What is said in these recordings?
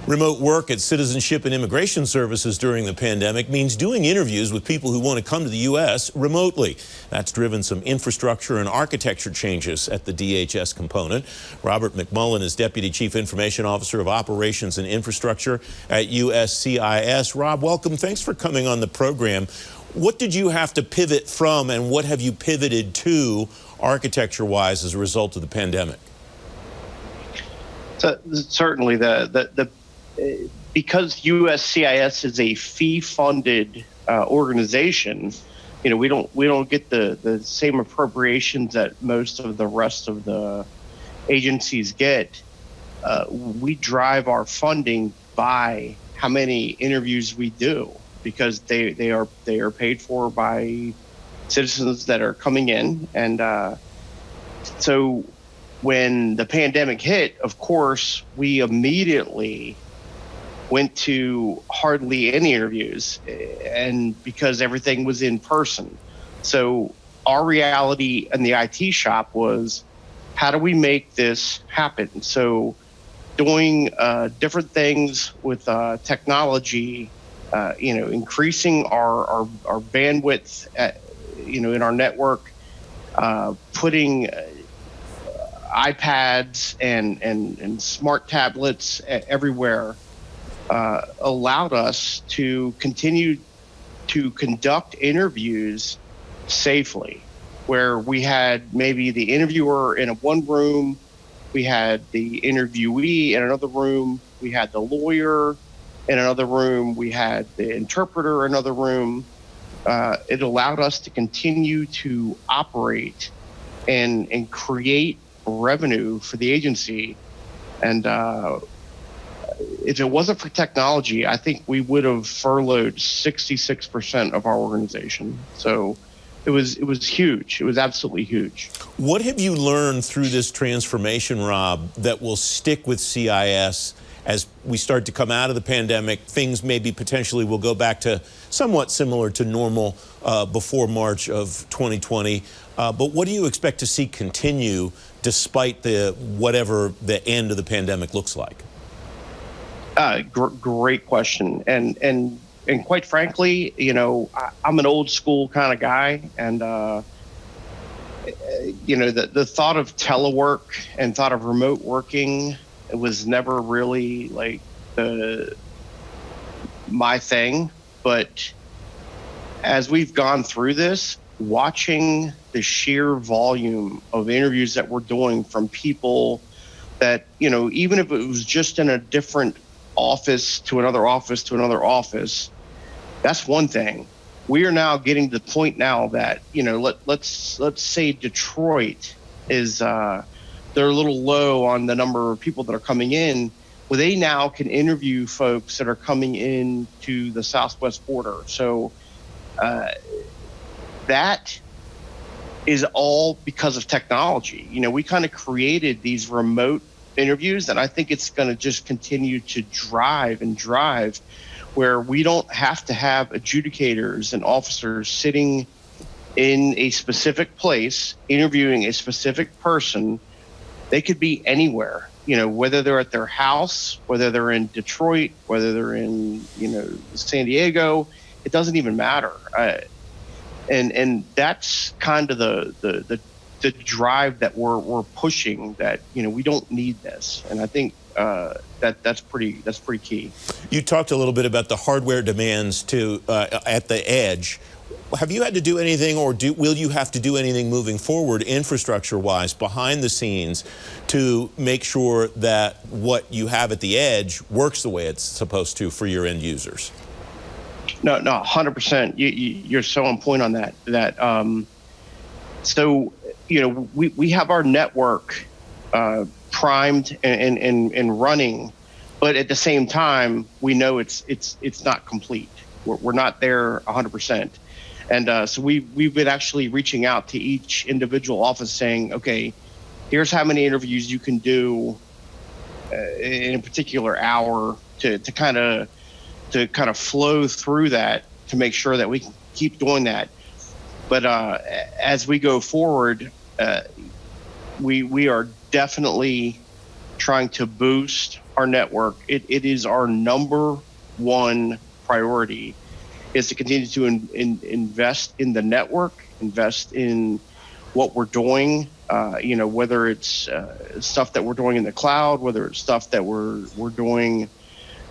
Remote work at Citizenship and Immigration Services during the pandemic means doing interviews with people who want to come to the U.S. remotely. That's driven some infrastructure and architecture changes at the DHS component. Robert McMullen is Deputy Chief Information Officer of Operations and Infrastructure at USCIS. Rob, welcome. Thanks for coming on the program. What did you have to pivot from, and what have you pivoted to architecture-wise as a result of the pandemic? So, certainly, because USCIS is a fee-funded organization, we don't get the same appropriations that most of the rest of the agencies get. We drive our funding by how many interviews we do, because they are paid for by citizens that are coming in, and so when the pandemic hit, of course, we immediately went to hardly any interviews, and because everything was in person. So our reality in the IT shop was, how do we make this happen? So doing different things with technology, increasing our bandwidth in our network, putting iPads and smart tablets everywhere, allowed us to continue to conduct interviews safely, where we had maybe the interviewer in one room, we had the interviewee in another room, we had the lawyer in another room, we had the interpreter in another room. It allowed us to continue to operate and create revenue for the agency. And if it wasn't for technology, I think we would have furloughed 66% of our organization. So it was huge. It was absolutely huge. What have you learned through this transformation, Rob, that will stick with CIS as we start to come out of the pandemic? Things maybe potentially will go back to somewhat similar to normal before March of 2020. But what do you expect to see continue despite whatever the end of the pandemic looks like? Great question. And quite frankly, I'm an old school kind of guy, and the thought of telework and thought of remote working, it was never really like my thing. But as we've gone through this, watching the sheer volume of interviews that we're doing from people that, even if it was just in a different office to another office to another office, that's one thing. We are now getting to the point now that, let's say Detroit is, they're a little low on the number of people that are coming in. Well, they now can interview folks that are coming in to the southwest border. So that is all because of technology. We kind of created these remote interviews, and I think it's going to just continue to drive, where we don't have to have adjudicators and officers sitting in a specific place interviewing a specific person. They could be anywhere, whether they're at their house, whether they're in Detroit, whether they're in, San Diego, it doesn't even matter. And that's kind of the drive that we're pushing, that we don't need this, and I think that's pretty key. You talked a little bit about the hardware demands at the edge. Have you had to do anything, or will you have to do anything moving forward, infrastructure-wise, behind the scenes, to make sure that what you have at the edge works the way it's supposed to for your end users? No, 100%. You're so on point on that. So we have our network primed and running, but at the same time, we know it's not complete. We're not there 100%. And so we've been actually reaching out to each individual office saying, okay, here's how many interviews you can do in a particular hour to kind of flow through that, to make sure that we can keep doing that. But as we go forward, we are definitely trying to boost our network, it is our number one priority, is to continue to invest in the network, invest in what we're doing, whether it's stuff that we're doing in the cloud, whether it's stuff that we're doing,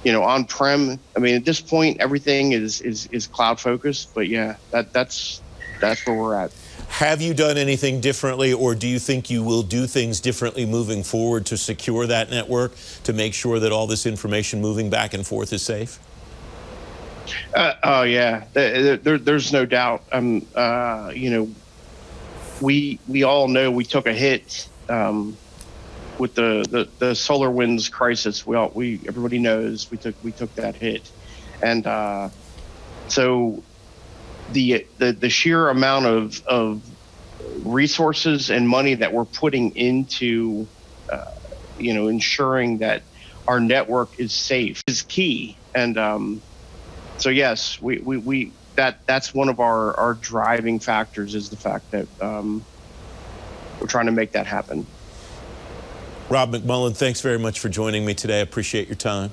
on-prem. I mean, at this point, everything is cloud focused, but yeah, that's where we're at. Have you done anything differently, or do you think you will do things differently moving forward to secure that network, to make sure that all this information moving back and forth is safe? Oh yeah, there's no doubt. We all know we took a hit with the SolarWinds crisis. Everybody knows we took that hit, and so the sheer amount of resources and money that we're putting into ensuring that our network is safe is key. And so yes, that's one of our driving factors, is the fact that we're trying to make that happen. Rob McMullen, thanks very much for joining me today. I appreciate your time.